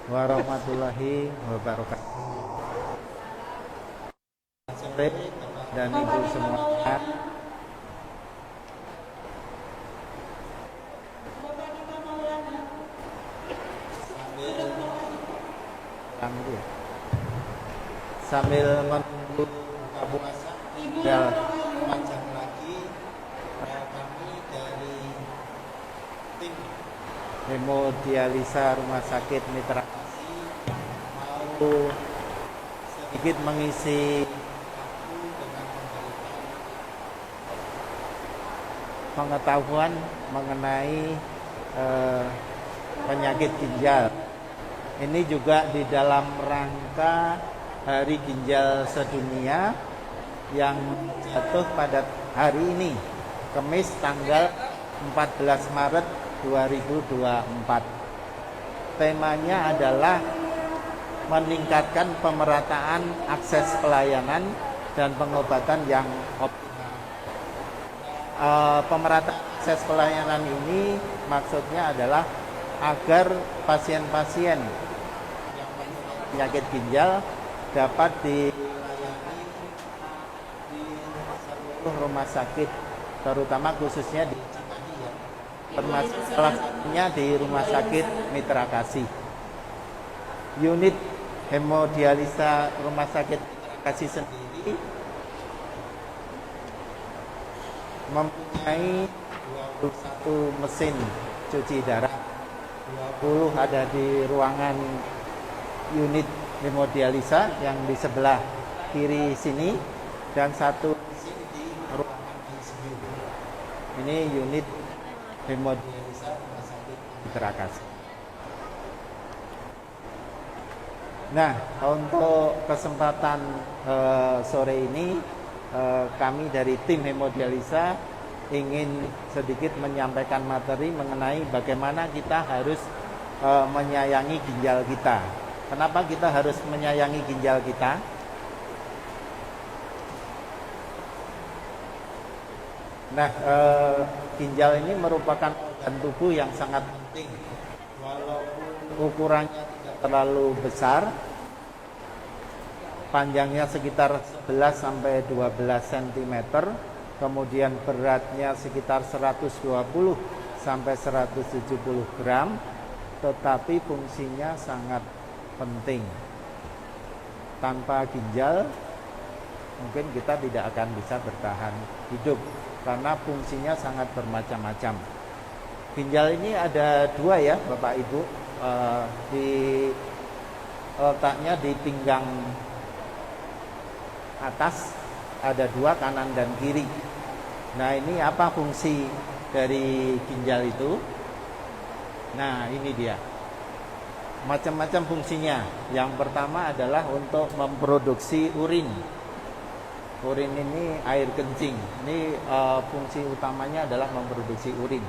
warahmatullahi wabarakatuh. Sore dan ibu semua. Sambil menunggu buka puasa, tinggal macam lagi kami dari tim hemodialisa Rumah Sakit Mitra Kasih mau sedikit mengisi waktu dengan memberikan pengetahuan mengenai penyakit ginjal. Ini juga di dalam rangka Hari Ginjal Sedunia yang jatuh pada hari ini, Kamis tanggal 14 Maret 2024. Temanya adalah meningkatkan pemerataan akses pelayanan dan pengobatan yang optimal. Pemerataan akses pelayanan ini maksudnya adalah agar pasien-pasien yang penyakit ginjal dapat dilayani di seluruh rumah sakit, terutama khususnya di Cimahi ya. Termasuk salah satunya di Rumah Sakit Mitra Kasih. Unit hemodialisa Rumah Sakit Mitra Kasih sendiri mempunyai 21 mesin cuci darah. 20 ada di ruangan unit hemodialisa yang di sebelah kiri sini dan satu di ruangan ICU. Ini unit hemodialisa Rumah Sakit Mitra Kasih. Nah, untuk kesempatan sore ini kami dari tim hemodialisa ingin sedikit menyampaikan materi mengenai bagaimana kita harus menyayangi ginjal kita. Kenapa kita harus menyayangi ginjal kita? Nah, ginjal ini merupakan organ tubuh yang sangat penting. Walaupun ukurannya tidak terlalu besar, panjangnya sekitar 11 sampai 12 cm, kemudian beratnya sekitar 120 sampai 170 gram, tetapi fungsinya sangat penting. Tanpa ginjal mungkin kita tidak akan bisa bertahan hidup karena fungsinya sangat bermacam-macam. Ginjal ini ada dua ya Bapak Ibu, di letaknya di pinggang atas ada dua, kanan dan kiri. Nah, ini apa fungsi dari ginjal itu? Nah, ini dia. Macam-macam fungsinya. Yang pertama adalah untuk memproduksi urin. Urin ini air kencing. Ini fungsi utamanya adalah memproduksi urin.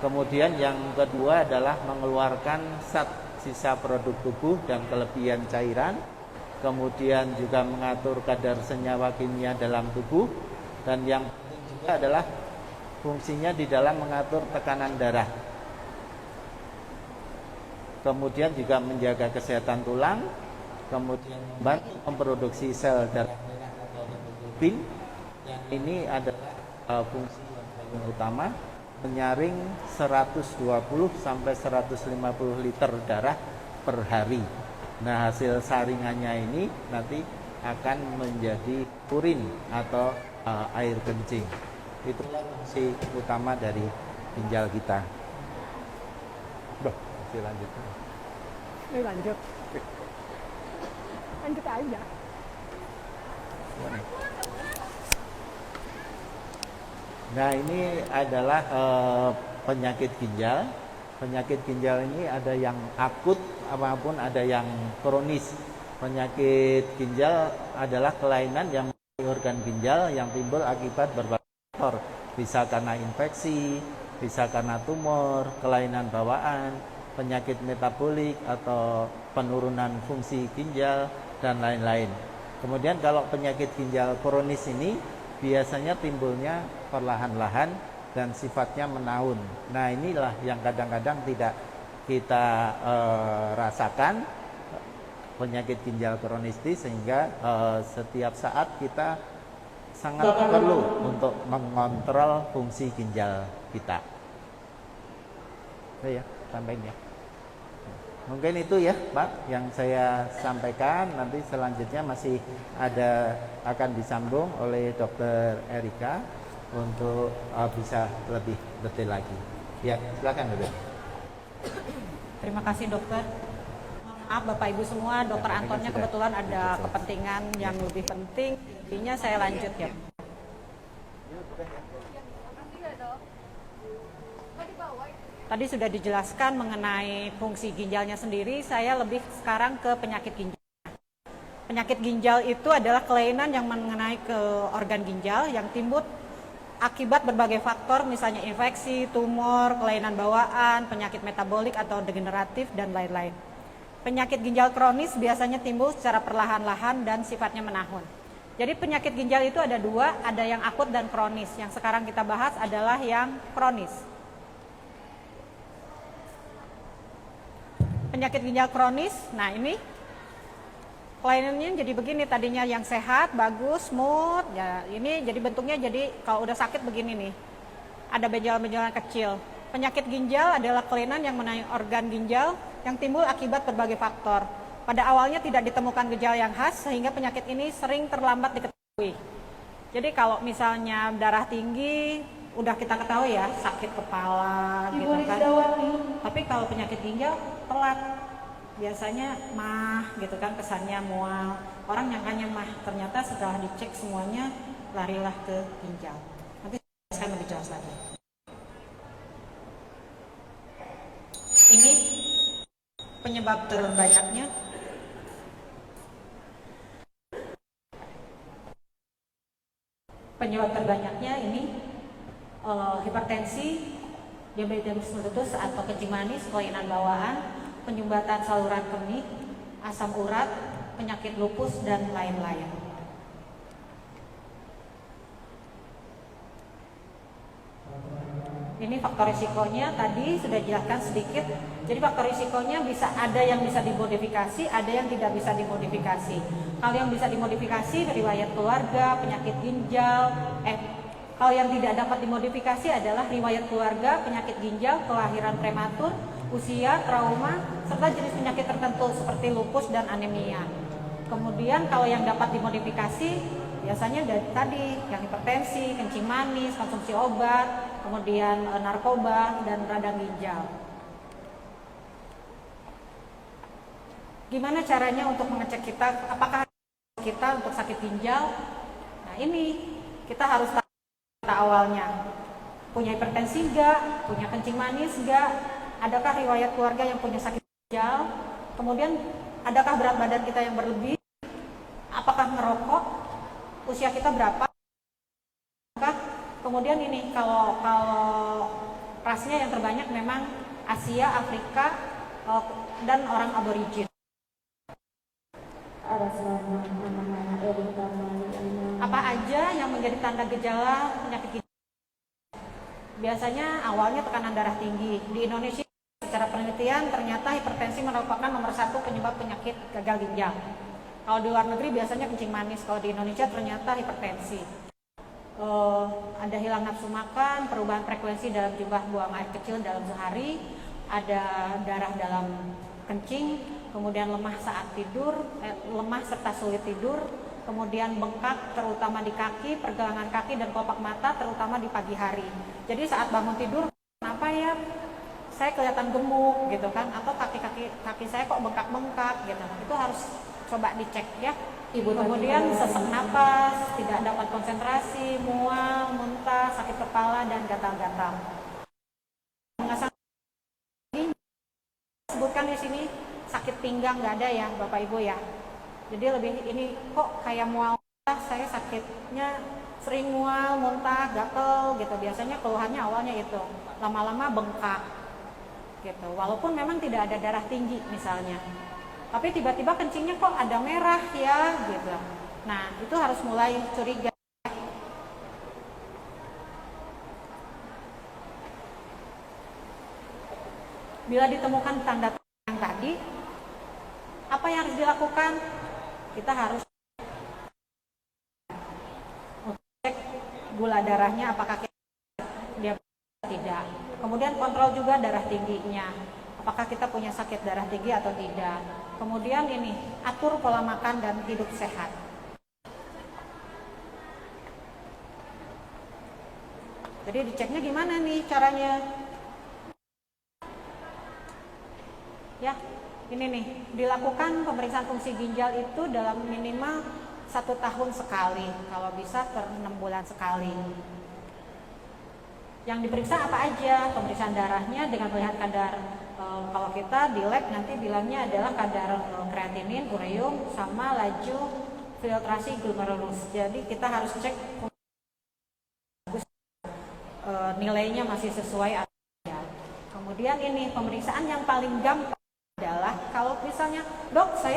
Kemudian yang kedua adalah mengeluarkan zat sisa produk tubuh dan kelebihan cairan. Kemudian juga mengatur kadar senyawa kimia dalam tubuh. Dan yang penting juga adalah fungsinya di dalam mengatur tekanan darah. Kemudian juga menjaga kesehatan tulang, kemudian membantu memproduksi sel darah merah atau hemoglobin. Ini adalah fungsi yang paling utama, menyaring 120 sampai 150 liter darah per hari. Nah, hasil saringannya ini nanti akan menjadi urin atau air kencing. Itulah fungsi utama dari ginjal kita. Lanjut. Lanjut. Lanjut aja. Nah, ini adalah penyakit ginjal. Penyakit ginjal ini ada yang akut maupun ada yang kronis. Penyakit ginjal adalah kelainan yang organ ginjal yang timbul akibat berbagai faktor. Bisa karena infeksi, bisa karena tumor, kelainan bawaan, penyakit metabolik atau penurunan fungsi ginjal dan lain-lain. Kemudian kalau penyakit ginjal kronis ini biasanya timbulnya perlahan-lahan dan sifatnya menaun. Nah, inilah yang kadang-kadang tidak kita rasakan penyakit ginjal kronis ini, sehingga setiap saat kita sangat perlu untuk mengontrol fungsi ginjal kita. Ya, sampaikan ya. Mungkin itu ya Pak yang saya sampaikan. Nanti selanjutnya masih akan disambung oleh Dr. Erika untuk bisa lebih detail lagi. Ya, silakan Dokter. Terima kasih dokter. Maaf Bapak Ibu semua, Dokter Antonnya kebetulan ada kepentingan yang lebih penting. Intinya saya lanjut ya. Tadi sudah dijelaskan mengenai fungsi ginjalnya sendiri, saya lebih sekarang ke penyakit ginjal. Penyakit ginjal itu adalah kelainan yang mengenai ke organ ginjal yang timbul akibat berbagai faktor, misalnya infeksi, tumor, kelainan bawaan, penyakit metabolik atau degeneratif, dan lain-lain. Penyakit ginjal kronis biasanya timbul secara perlahan-lahan dan sifatnya menahun. Jadi penyakit ginjal itu ada dua, ada yang akut dan kronis. Yang sekarang kita bahas adalah yang kronis. Penyakit ginjal kronis, nah ini kelainannya jadi begini, tadinya yang sehat, bagus, smooth, ya ini jadi bentuknya jadi kalau udah sakit begini nih, ada benjolan-benjolan kecil. Penyakit ginjal adalah kelainan yang mengenai organ ginjal yang timbul akibat berbagai faktor. Pada awalnya tidak ditemukan gejala yang khas sehingga penyakit ini sering terlambat diketahui. Jadi kalau misalnya darah tinggi, udah kita ketahui ya sakit kepala gitu kan. Tapi kalau penyakit ginjal telat, biasanya mah gitu kan, kesannya mual. Orang nyangkanya mah, ternyata setelah dicek semuanya larilah ke ginjal. Nanti saya akan lebih jelas lagi. Ini penyebab terbanyaknya. Penyebab terbanyaknya ini hipertensi, diabetes mellitus atau kencing manis, kelainan bawaan, penyumbatan saluran kemih, asam urat, penyakit lupus, dan lain-lain. Ini faktor risikonya tadi sudah jelaskan sedikit. Jadi faktor risikonya bisa ada yang bisa dimodifikasi, ada yang tidak bisa dimodifikasi. Kalau yang bisa dimodifikasi riwayat keluarga, penyakit ginjal, kalau yang tidak dapat dimodifikasi adalah riwayat keluarga, penyakit ginjal, kelahiran prematur, usia, trauma, serta jenis penyakit tertentu seperti lupus dan anemia. Kemudian kalau yang dapat dimodifikasi biasanya dari tadi yang hipertensi, kencing manis, konsumsi obat, kemudian narkoba, dan radang ginjal. Gimana caranya untuk mengecek kita apakah kita untuk sakit ginjal? Nah ini kita harus tahu awalnya punya hipertensi enggak, punya kencing manis enggak, adakah riwayat keluarga yang punya sakit ginjal, kemudian adakah berat badan kita yang berlebih, apakah ngerokok, usia kita berapa, kemudian ini kalau rasnya yang terbanyak memang Asia, Afrika, dan orang aborigin. Apa aja yang menjadi tanda gejala penyakit ginjal? Biasanya awalnya tekanan darah tinggi. Di Indonesia secara penelitian ternyata hipertensi merupakan nomor 1 penyebab penyakit gagal ginjal. Kalau di luar negeri biasanya kencing manis, kalau di Indonesia ternyata hipertensi. Ada hilang nafsu makan, perubahan frekuensi dalam jumlah buang air kecil dalam sehari, ada darah dalam kencing, kemudian lemah saat tidur, lemah serta sulit tidur, kemudian bengkak terutama di kaki, pergelangan kaki, dan kelopak mata terutama di pagi hari. Jadi saat bangun tidur, kenapa ya saya kelihatan gemuk gitu kan, atau kaki saya kok bengkak-bengkak gitu. Itu harus coba dicek ya. Kemudian sesak napas, tidak dapat konsentrasi, mual, muntah, sakit kepala, dan gatal-gatal. Mengasah sebutkan di sini sakit pinggang nggak ada ya Bapak Ibu ya. Jadi lebih ini kok kayak mual, saya sakitnya sering mual, muntah, gatel gitu. Biasanya keluhannya awalnya itu, lama-lama bengkak gitu. Walaupun memang tidak ada darah tinggi misalnya, tapi tiba-tiba kencingnya kok ada merah ya gitu. Nah itu harus mulai curiga. Bila ditemukan tanda yang tadi, apa yang harus dilakukan? Kita harus cek gula darahnya apakah dia tidak. Kemudian kontrol juga darah tingginya. Apakah kita punya sakit darah tinggi atau tidak. Kemudian ini, atur pola makan dan hidup sehat. Jadi diceknya gimana nih caranya? Ya, ini nih, dilakukan pemeriksaan fungsi ginjal itu dalam minimal 1 tahun sekali, kalau bisa per 6 bulan sekali. Yang diperiksa apa aja? Pemeriksaan darahnya dengan melihat kadar, kalau kita di lab nanti bilangnya adalah kadar kreatinin, ureum, sama laju filtrasi glomerulus. Jadi kita harus cek nilainya masih sesuai atau tidak. Kemudian ini pemeriksaan yang paling gampang adalah kalau misalnya, dok saya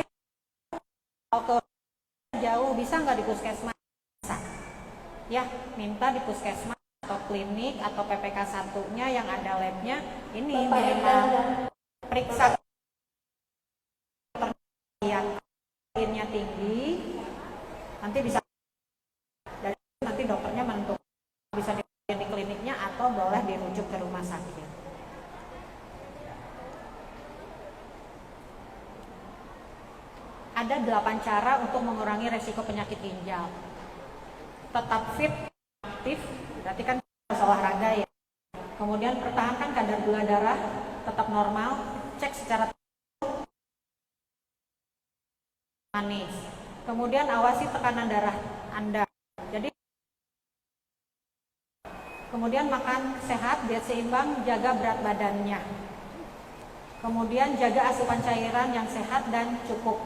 kalau ke jauh bisa nggak di puskesmas? Ya, minta di puskesmas atau klinik atau PPK 1-nya yang ada labnya ini minimal periksa yang nya tinggi, nanti bisa dari nanti dokternya menentukan bisa di kliniknya atau boleh dirujuk ke rumah sakit. Ada 8 cara untuk mengurangi resiko penyakit ginjal. Tetap fit, aktif, berarti kan harus olahraga ya. Kemudian pertahankan kadar gula darah tetap normal, cek secara manis. Kemudian awasi tekanan darah Anda. Jadi kemudian makan sehat, diet seimbang, jaga berat badannya. Kemudian jaga asupan cairan yang sehat dan cukup.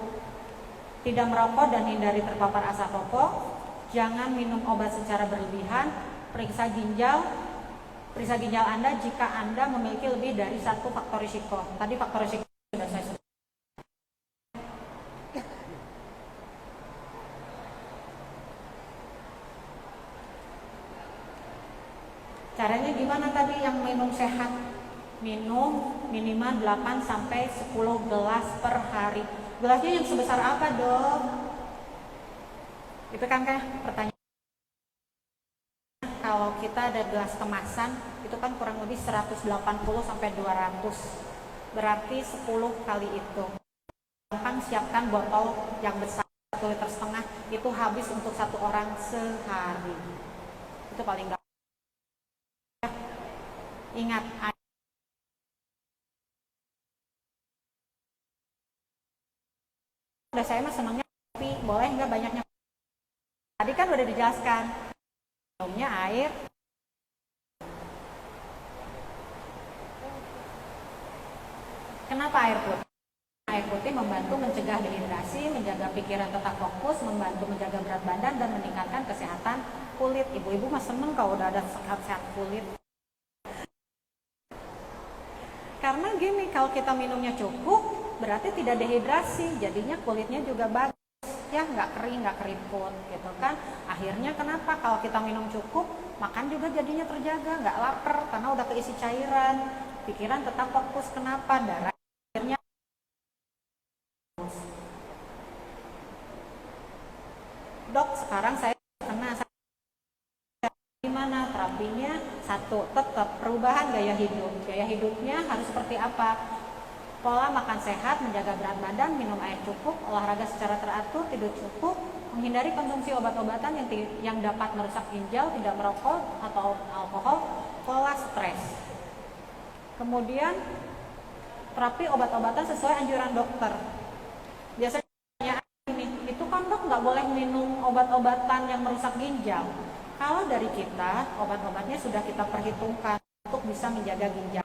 Tidak merokok dan hindari terpapar asap rokok. Jangan minum obat secara berlebihan. Periksa ginjal Anda jika Anda memiliki lebih dari 1 faktor risiko. Tadi faktor risiko sudah saya sebut. Caranya gimana tadi yang minum sehat? Minum minimal 8 sampai 10 gelas per hari. Gelasnya yang sebesar apa, dok? Itu kan pertanyaan. Kalau kita ada gelas kemasan, itu kan kurang lebih 180 sampai 200. Berarti 10 kali itu. Gampang siapkan botol yang besar 1,5 liter, itu habis untuk 1 orang sehari. Itu paling gampang. Ingat, udah saya mah senangnya kopi, boleh nggak banyaknya? Tadi kan udah dijelaskan, minumnya air. Kenapa air putih? Air putih membantu mencegah dehidrasi, menjaga pikiran tetap fokus, membantu menjaga berat badan dan meningkatkan kesehatan kulit. Ibu-ibu mah seneng kalau udah ada sehat-sehat kulit. Karena gini, kalau kita minumnya cukup, berarti tidak dehidrasi, jadinya kulitnya juga bagus, ya nggak kering, nggak keriput, gitu kan. Akhirnya kenapa? Kalau kita minum cukup, makan juga jadinya terjaga, nggak lapar, karena udah keisi cairan, pikiran tetap fokus. Kenapa? Darah akhirnya dok, sekarang saya kena gimana terapinya? 1, tetap perubahan gaya hidup. Gaya hidupnya harus seperti apa? Pola makan sehat, menjaga berat badan, minum air cukup, olahraga secara teratur, tidur cukup, menghindari konsumsi obat-obatan yang dapat merusak ginjal, tidak merokok atau alkohol, pola stres. Kemudian terapi obat-obatan sesuai anjuran dokter. Biasanya ini, itu kan dok nggak boleh minum obat-obatan yang merusak ginjal. Kalau dari kita, obat-obatnya sudah kita perhitungkan untuk bisa menjaga ginjal.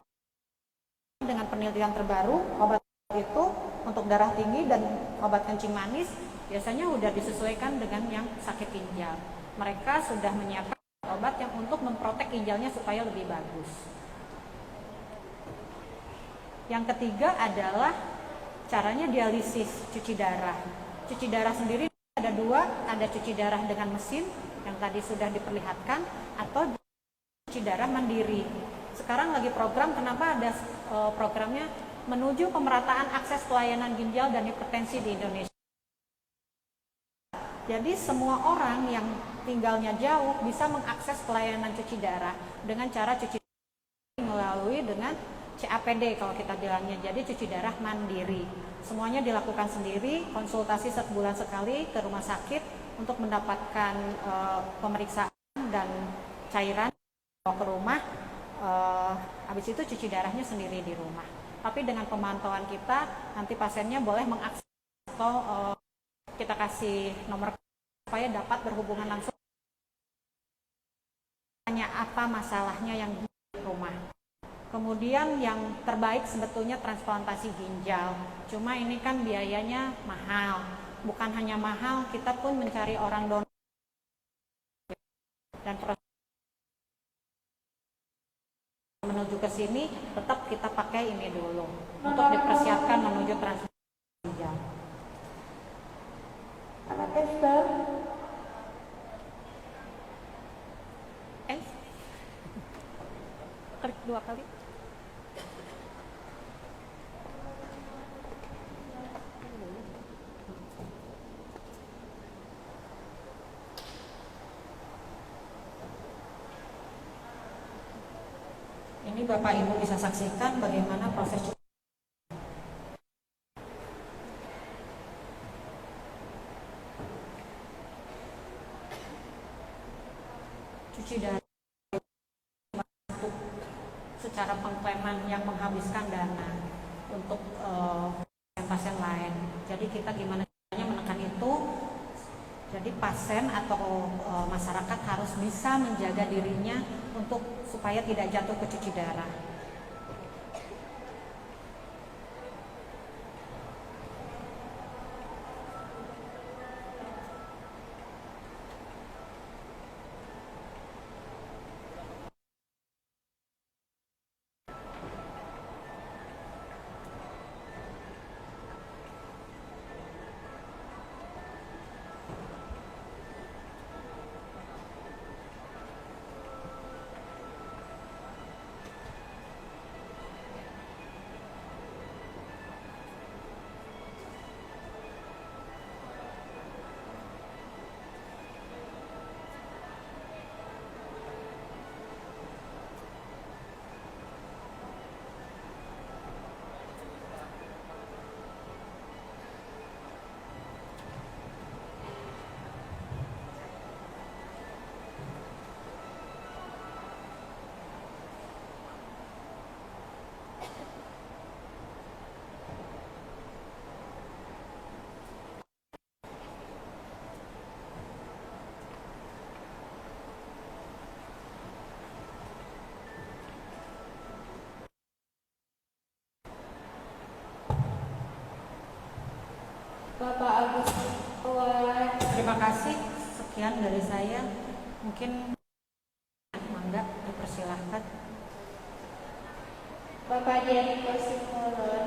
Dengan penelitian terbaru, obat itu untuk darah tinggi dan obat kencing manis biasanya sudah disesuaikan dengan yang sakit ginjal. Mereka sudah menyiapkan obat yang untuk memprotek ginjalnya supaya lebih bagus. Yang ketiga adalah caranya dialisis, cuci darah. Cuci darah sendiri ada 2, ada cuci darah dengan mesin yang tadi sudah diperlihatkan, atau cuci darah mandiri. Sekarang lagi program, kenapa ada programnya menuju pemerataan akses pelayanan ginjal dan hipertensi di Indonesia. Jadi semua orang yang tinggalnya jauh bisa mengakses pelayanan cuci darah dengan cara cuci darah melalui dengan CAPD kalau kita bilangnya. Jadi cuci darah mandiri. Semuanya dilakukan sendiri, konsultasi sebulan sekali ke rumah sakit untuk mendapatkan pemeriksaan dan cairan bawa ke rumah. Habis itu cuci darahnya sendiri di rumah. Tapi dengan pemantauan kita, nanti pasiennya boleh mengakses atau kita kasih nomor supaya dapat berhubungan langsung. Tanya apa masalahnya yang di rumah. Kemudian yang terbaik sebetulnya transplantasi ginjal. Cuma ini kan biayanya mahal. Bukan hanya mahal, kita pun mencari orang donor dan proses menuju ke sini tetap kita pakai ini dulu untuk dipersiapkan menuju transplantasi ginjal. Esther. Klik 2 kali. Ini Bapak Ibu bisa saksikan bagaimana proses cuci darah secara pengklaiman yang menghabiskan dana untuk pasien lain. Jadi kita gimana caranya menekan itu? Jadi pasien atau masyarakat harus bisa menjaga dirinya untuk supaya tidak jatuh ke cuci darah. Bapak Agus Awad. Terima kasih. Sekian dari saya. Mungkin mangga dipersilahkan. Bapak Dian Kosimulun.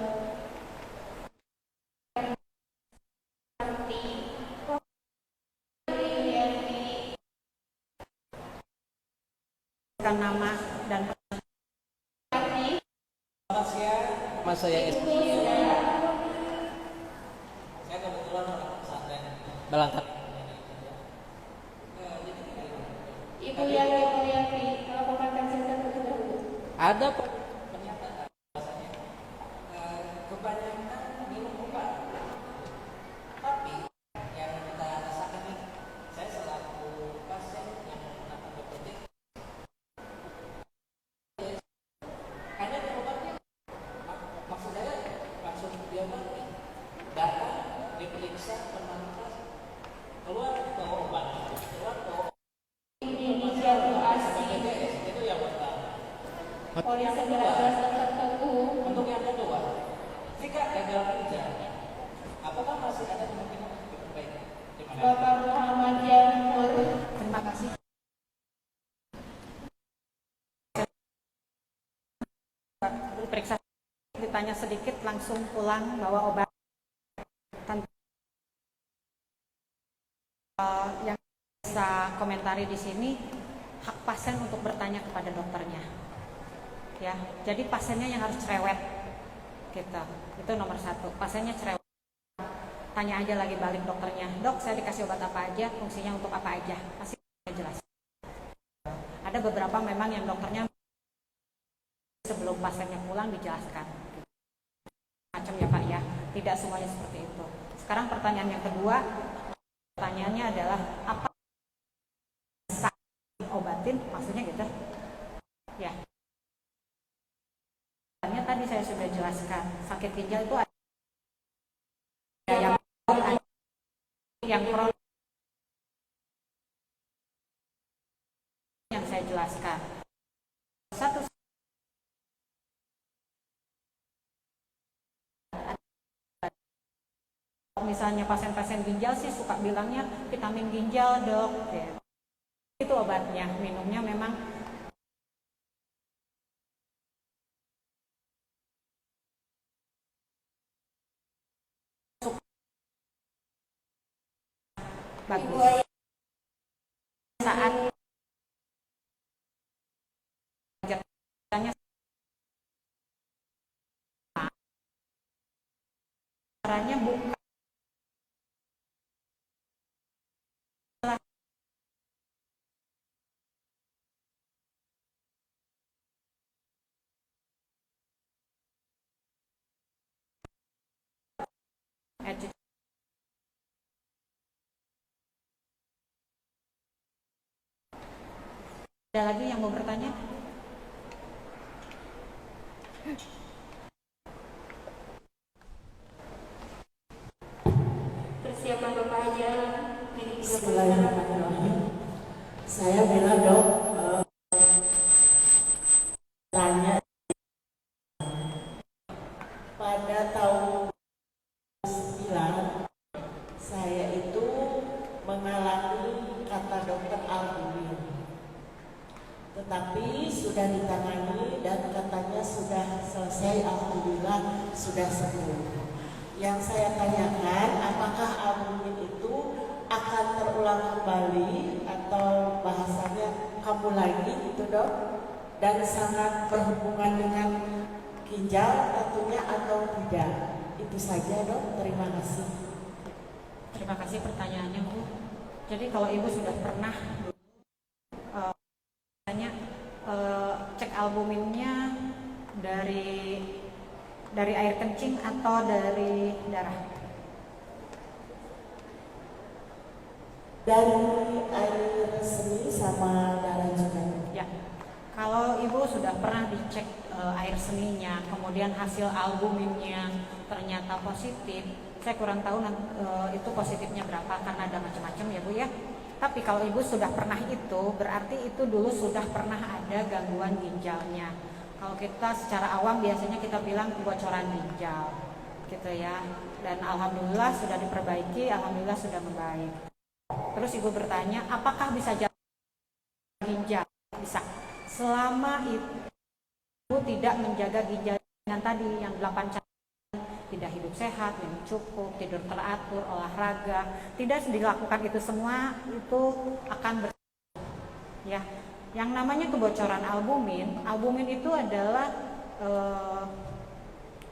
Nama dan Mas saya berangkat. Ibu Yati Mulyati melaporkan senjata terlebih dahulu. Ada pernyataan kebanyakan minum obat, tapi yang kita rasakan ini, saya selaku pasien yang menggunakan diabetes, hanya obatnya, maksud saya, maksud dia mati, datang diperiksa penantas, keluar ke obat, keluar ke Indonesia Asli. itu yang pertama. Polis 19 tertentu. Untuk yang kedua, jika gagal ginjal, apakah masih ada kemungkinan untuk diperbaiki? Terima kasih. Bapak Muhammad Jamur. terima kasih. Periksa ditanya sedikit langsung pulang bawa obat. Yang bisa komentari di sini hak pasien untuk bertanya kepada dokternya. Ya, jadi pasiennya yang harus cerewet, gitu. Itu nomor 1. Pasiennya cerewet. Tanya aja lagi balik dokternya, dok saya dikasih obat apa aja, fungsinya untuk apa aja, pasti jelas. Ada beberapa memang yang dokternya sebelum pasiennya pulang dijelaskan, macam ya Pak ya, tidak semuanya seperti itu. Sekarang pertanyaan yang kedua, pertanyaannya adalah apa bisa obatin, maksudnya gitu, ya. Tadi saya sudah jelaskan, sakit ginjal itu ada yang kronis yang saya jelaskan. Satu misalnya pasien-pasien ginjal sih suka bilangnya vitamin ginjal dok, ya. Itu obatnya, minumnya memang bagus. Saat caranya bukan ada lagi yang mau bertanya? Persiapan Bapak aja. Bismillahirrahmanirrahim. Saya bilang dok, tanya pada tahun 9 saya itu mengalami kata dokter albumin, tetapi sudah ditangani dan katanya sudah selesai, alhamdulillah sudah sembuh. Yang saya tanyakan, apakah albumin itu akan terulang kembali atau bahasanya kamu lagi gitu dok, dan sangat berhubungan dengan ginjal tentunya atau tidak? Itu saja dok, terima kasih. Terima kasih pertanyaannya Bu. Jadi kalau Ibu sudah pernah cek albuminnya dari air kencing atau dari darah? Dari air seni sama darah juga. Ya. Kalau Ibu sudah pernah dicek air seninya, kemudian hasil albuminnya ternyata positif, saya kurang tahu itu positifnya berapa karena ada macam-macam ya Bu ya. Tapi kalau Ibu sudah pernah itu, berarti itu dulu sudah pernah ada gangguan ginjalnya. Kalau kita secara awam biasanya kita bilang kebocoran ginjal, gitu ya. Dan alhamdulillah sudah diperbaiki, alhamdulillah sudah membaik. Terus Ibu bertanya, apakah bisa jalan ginjal? Bisa. Selama Ibu tidak menjaga ginjal dengan tadi yang 8 cara, tidak hidup sehat, yang cukup, tidur teratur, olahraga, tidak dilakukan itu semua, itu akan ya. Yang namanya kebocoran albumin itu adalah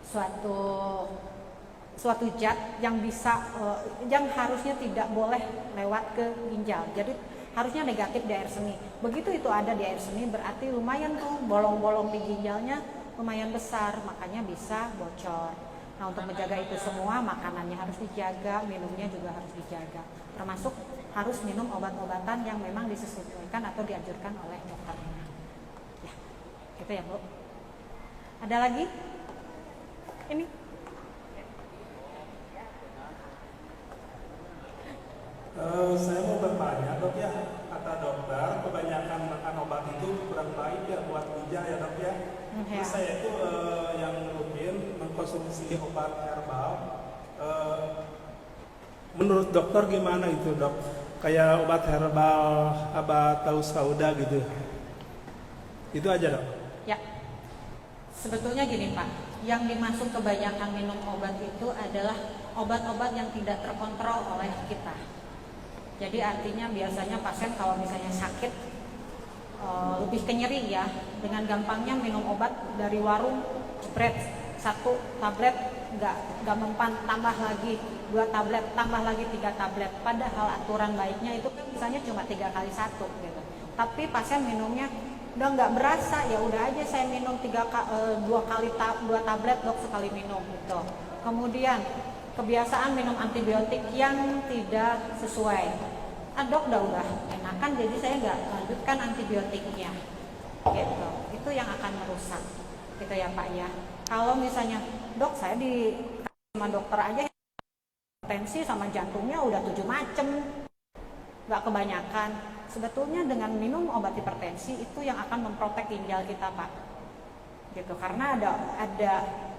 suatu zat yang bisa yang harusnya tidak boleh lewat ke ginjal. Jadi harusnya negatif di air seni. Begitu itu ada di air seni, berarti lumayan tuh bolong-bolong di ginjalnya lumayan besar, makanya bisa bocor. Nah, untuk menjaga itu semua, makanannya harus dijaga, minumnya juga harus dijaga. Termasuk harus minum obat-obatan yang memang disesuaikan atau dianjurkan oleh dokternya. Ya, gitu ya Bu. Ada lagi? Ini. Saya mau bertanya dok ya, kata dokter kebanyakan makan obat itu kurang baik ya buat ginjal ya dok ya. Ya. Saya itu yang rutin mengkonsumsi obat herbal. Menurut dokter gimana itu dok? Kayak obat herbal, obat tahu sauda gitu. Itu aja dok. Ya. Sebetulnya gini Pak, yang dimaksud kebanyakan minum obat itu adalah obat-obat yang tidak terkontrol oleh kita. Jadi artinya biasanya pasien kalau misalnya sakit lebih ke nyeri ya. Dengan gampangnya minum obat dari warung, jebret 1 tablet nggak mempan, tambah lagi 2 tablet, tambah lagi 3 tablet. Padahal aturan baiknya itu kan misalnya cuma 3 kali 1 gitu. Tapi pasien minumnya udah nggak berasa, ya udah aja saya minum 2 tablet dok sekali minum gitu. Kemudian kebiasaan minum antibiotik yang tidak sesuai. Dok udah enakan, jadi saya nggak lanjutkan antibiotiknya gitu. Itu yang akan merusak gitu ya Pak ya. Kalau misalnya dok saya di sama dokter aja tensi sama jantungnya udah 7 macem, nggak kebanyakan. Sebetulnya dengan minum obat hipertensi itu yang akan memprotek ginjal kita Pak gitu. Karena ada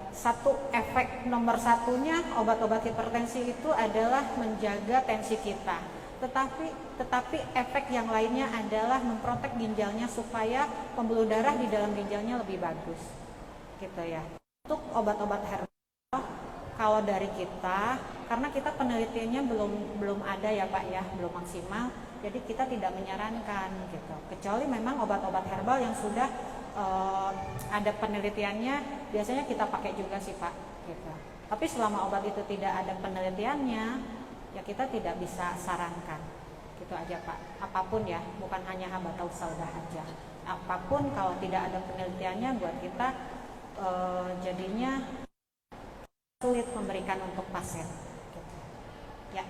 satu efek nomor satunya obat-obat hipertensi itu adalah menjaga tensi kita. Tetapi efek yang lainnya adalah memprotek ginjalnya supaya pembuluh darah di dalam ginjalnya lebih bagus gitu ya. Untuk obat-obat herbal kalau dari kita, karena kita penelitiannya belum ada ya Pak ya, belum maksimal, jadi kita tidak menyarankan gitu. Kecuali memang obat-obat herbal yang sudah ada penelitiannya, biasanya kita pakai juga sih Pak gitu. Tapi selama obat itu tidak ada penelitiannya, ya kita tidak bisa sarankan gitu aja Pak. Apapun ya, bukan hanya habatus sauda aja. Apapun kalau tidak ada penelitiannya buat kita jadinya sulit memberikan untuk pasien gitu. Ya.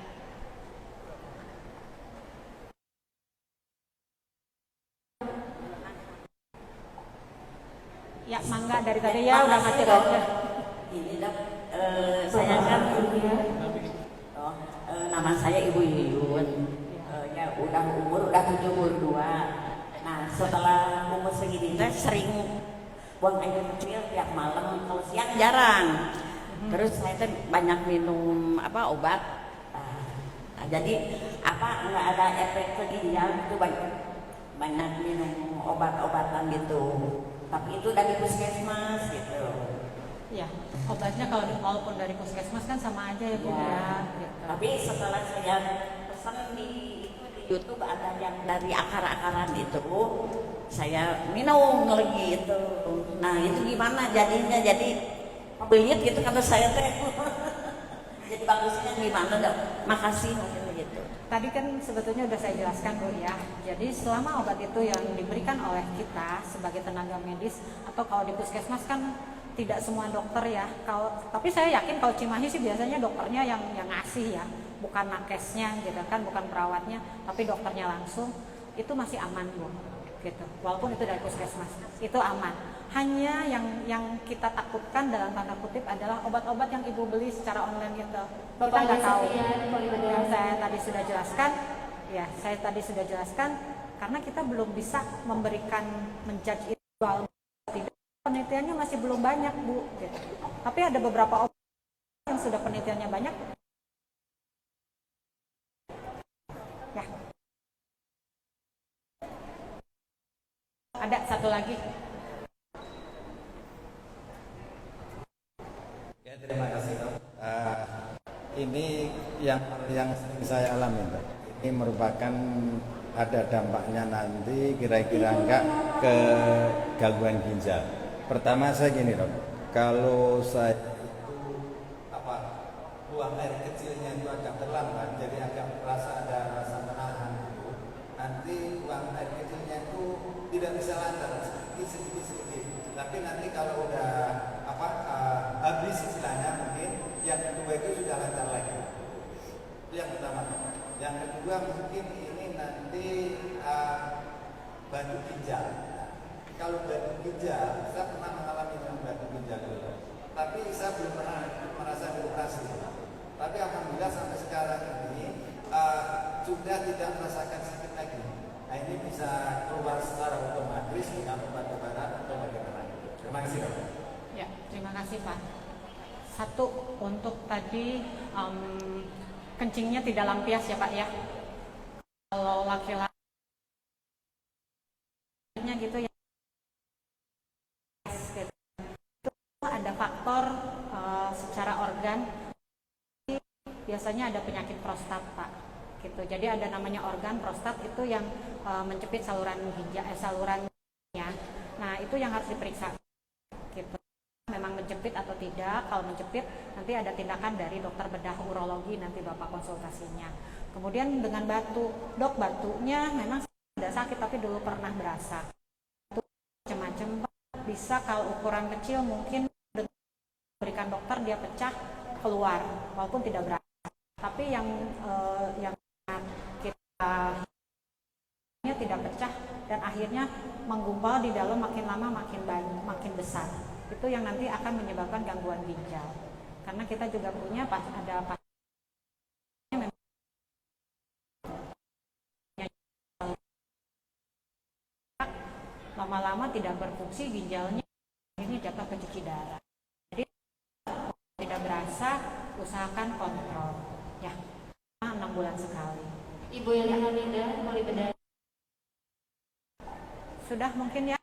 Ya, mangga dari tadi ya udah ngasih aja. Ini dok, saya kan nama saya Ibu Yuyun. Ya udah umur udah 72. Nah setelah umur segini saya sering buang air kecil tiap malam, kalau siang jarang. Terus saya tuh banyak minum obat. Nah, jadi nggak ada efek ke ginjal itu, banyak minum obat-obatan gitu. Tapi itu dari puskesmas gitu. Ya, obatnya walaupun dari puskesmas kan sama aja ya Bu ya. Gitu. Tapi setelah saya pesan di YouTube ada yang dari akar-akaran itu, saya minum lagi itu. Nah itu gimana jadinya? Jadi pelit gitu kata saya teh. Jadi bagusnya gimana dok? Makasih gitu. Tadi kan sebetulnya udah saya jelaskan Bu ya. Jadi selama obat itu yang diberikan oleh kita sebagai tenaga medis, atau kalau di puskesmas kan tidak semua dokter ya. Tapi saya yakin kalau Cimahi sih biasanya dokternya yang ngasih ya, bukan nakesnya gitu kan, bukan perawatnya, tapi dokternya langsung. Itu masih aman Bu gitu. Walaupun itu dari puskesmas, itu aman. Hanya yang kita takutkan dalam tanda kutip adalah obat-obat yang Ibu beli secara online itu. Kita nggak tahu. Yang saya tadi sudah jelaskan, karena kita belum bisa memberikan menjudge itu tidak. Penelitiannya masih belum banyak Bu gitu. Tapi ada beberapa obat yang sudah penelitiannya banyak. Ya. Ada satu lagi. Ya, terima kasih dok. Ini yang sering saya alami dok. Ini merupakan ada dampaknya nanti kira-kira enggak ke gangguan ginjal. Pertama saya gini dok, kalau saya itu buang air kecilnya itu agak terlambat, jadi agak merasa ada rasa menahan itu. Nanti buang air kecilnya itu tidak bisa lancar, sedikit. Tapi nanti kalau udah habis istilahnya mungkin yang kedua itu sudah lancar lagi. Itu yang pertama. Yang kedua mungkin ini nanti batu ginjal. Kalau batu ginjal, saya pernah mengalami batu ginjal dulu. Tapi saya belum pernah merasa beroperasi. Tapi alhamdulillah sampai sekarang ini sudah tidak merasakan sakit lagi. Nah ini bisa keluar secara otomatis dengan obat-obatan atau bagaimana. Terima kasih dok. Ya, terima kasih Pak. Satu, untuk tadi kencingnya tidak lampias ya Pak ya. Kalau laki-laki gitu ya, itu ada faktor secara organ, biasanya ada penyakit prostat Pak gitu. Jadi ada namanya organ prostat itu yang mencepit saluran ginjal, salurannya. Nah itu yang harus diperiksa. Gitu. Memang menjepit atau tidak. Kalau menjepit nanti ada tindakan dari dokter bedah urologi, nanti Bapak konsultasinya. Kemudian dengan batu, dok batunya memang tidak sakit tapi dulu pernah berasa. Itu macam-macam, bisa kalau ukuran kecil mungkin berikan dokter dia pecah keluar walaupun tidak berasa. Tapi yang kita tidak pecah dan akhirnya menggumpal di dalam, makin lama makin banyak, makin besar. Itu yang nanti akan menyebabkan gangguan ginjal. Karena kita juga punya ada pasien lama-lama tidak berfungsi ginjalnya, ini jatuh ke cuci darah. Jadi tidak berasa, usahakan kontrol ya, 6 bulan sekali. Ibu yang Linda boleh bedah. Sudah mungkin ya.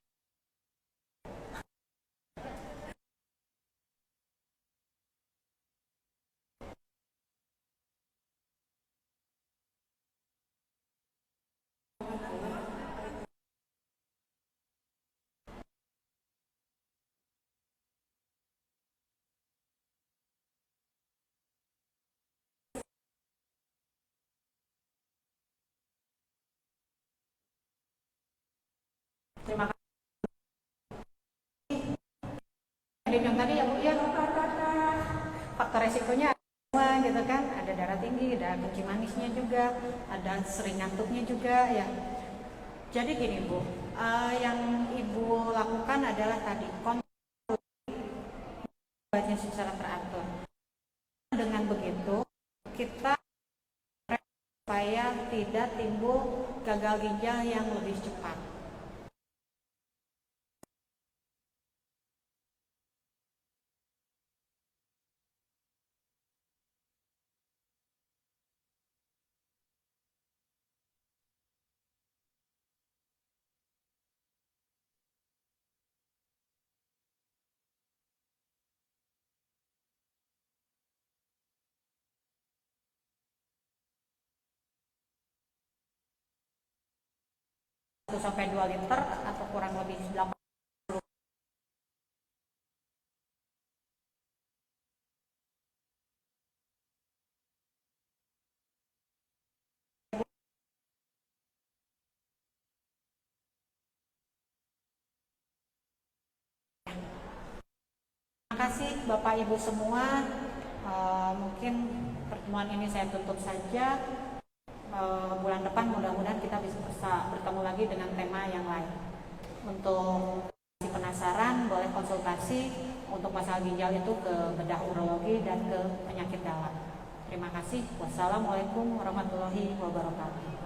Terima kasih. Yang tadi ya Bu ya, faktor resikonya semua gitu kan, ada darah tinggi, ada kencing manisnya juga, ada sering ngantuknya juga ya. Jadi gini Bu, yang Ibu lakukan adalah tadi kontrol obatnya secara teratur. Dengan begitu kita supaya tidak timbul gagal ginjal yang lebih cepat. Sampai 2 liter atau kurang lebih 8. Terima kasih Bapak Ibu semua. Mungkin pertemuan ini saya tutup saja. Bulan depan mudah-mudahan kita bisa bertemu lagi dengan tema yang lain. Untuk penasaran boleh konsultasi untuk masalah ginjal itu ke bedah urologi dan ke penyakit dalam. Terima kasih. Wassalamualaikum warahmatullahi wabarakatuh.